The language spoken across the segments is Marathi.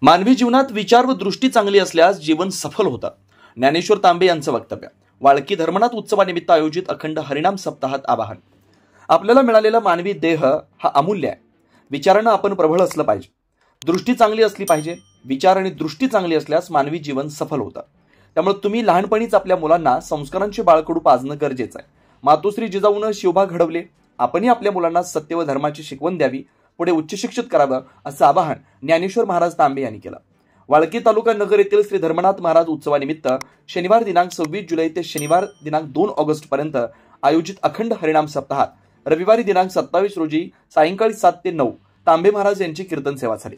मानवी जीवनात विचार व दृष्टी चांगली असल्यास जीवन सफल होतं. ज्ञानेश्वर तांबे यांचं वक्तव्य. वाळकी धर्मनाथ उत्सवानिमित्त आयोजित अखंड हरिनाम सप्ताहात आवाहन. आपल्याला मिळालेला मानवी देह हा अमूल्य आहे. विचारानं आपण प्रबळ असलं पाहिजे. दृष्टी चांगली असली पाहिजे. विचार आणि दृष्टी चांगली असल्यास मानवी जीवन सफल होतं. त्यामुळे तुम्ही लहानपणीच आपल्या मुलांना संस्कारांचे बाळकडू पाजणं गरजेचं आहे. मातोश्री जिजाऊनं शिवभा घडवले. आपणही आपल्या मुलांना सत्य व धर्माची शिकवण द्यावी, पुढे उच्च शिक्षित करावं असं आवाहन ज्ञानेश्वर महाराज तांबे यांनी केलं. वाळकी तालुका नगर येथील श्री धर्मनाथ महाराज उत्सवानिमित्त शनिवार दिनांक 26 जुलै ते शनिवार दिनांक 2 ऑगस्ट पर्यंत आयोजित अखंड हरिनाम सप्ताहात रविवारी दिनांक 27 रोजी सायंकाळी 7 ते 9 तांबे महाराज यांची कीर्तन सेवा झाली.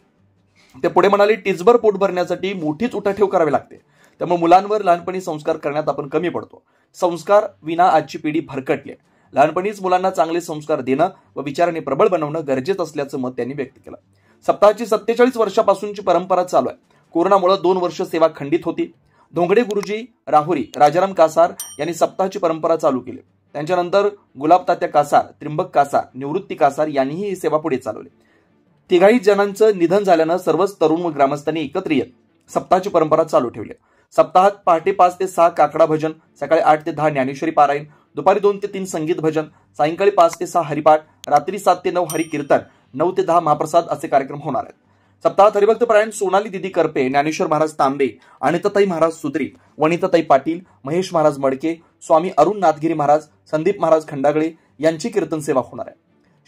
ते पुढे म्हणाले, टिचभर पोट भरण्यासाठी मोठीच उठाठेव करावी लागते. त्यामुळे मुलांवर लहानपणी संस्कार करण्यात आपण कमी पडतो. संस्कार विना आजची पिढी भरकटली. लहानपणीच मुलांना चांगले संस्कार देणं व विचाराने प्रबळ बनवणं गरजेचं असल्याचं मत त्यांनी व्यक्त केलं. सप्ताहाची 47 वर्षापासूनची परंपरा चालू आहे. कोरोनामुळे 2 वर्ष सेवा खंडित होती. धोंगडे गुरुजी राहुरी राजाराम कासार यांनी सप्ताहाची परंपरा चालू केली. त्यांच्यानंतर गुलाब तात्या कासार, त्रिंबक कासार, निवृत्ती कासार यांनीही ही सेवा पुढे चालवली. तिघाही जणांचं निधन झाल्यानं सर्वच तरुण व ग्रामस्थांनी एकत्र येत सप्ताहाची परंपरा चालू ठेवली. सप्ताहात पहाटे 5 ते 6 काकडा भजन, सकाळी 8 ते 10 ज्ञानेश्वरी पारायण, दुपारी 2 ते 3 संगीत भजन, सायंकाळी 5 ते 6 हरिपाठ, रात्री 7 ते 9 हरिकीर्तन, 9 ते 10 महाप्रसाद असे कार्यक्रम होणार आहेत. सप्ताहात हरिभक्त परायण सोनाली दिदी करपे, ज्ञानेश्वर महाराज तांबे, अनिताताई महाराज सुद्री, वनिताताई पाटील, महेश महाराज मडके, स्वामी अरुण नाथगिरी महाराज, संदीप महाराज खंडागळे यांची कीर्तन सेवा होणार आहे.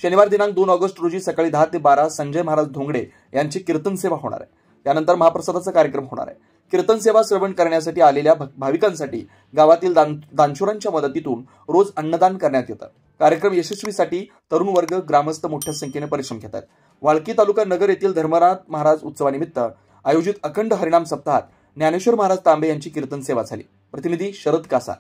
शनिवार दिनांक 2 ऑगस्ट रोजी सकाळी 10 ते 12 संजय महाराज धोंगडे यांची कीर्तन सेवा होणार आहे. त्यानंतर महाप्रसादाचा कार्यक्रम होणार आहे. कीर्तन सेवा श्रवण करण्यासाठी आलेल्या भाविकांसाठी गावातील दानशूरांच्या मदतीतून रोज अन्नदान करण्यात येतं. कार्यक्रम यशस्वीसाठी तरुण वर्ग, ग्रामस्थ मोठ्या संख्येने परिश्रम घेत आहेत. वाळकी तालुका नगर येथील धर्मनाथ महाराज उत्सवानिमित्त आयोजित अखंड हरिनाम सप्ताहात ज्ञानेश्वर महाराज तांबे यांची कीर्तन सेवा झाली. प्रतिनिधी शरद कासार.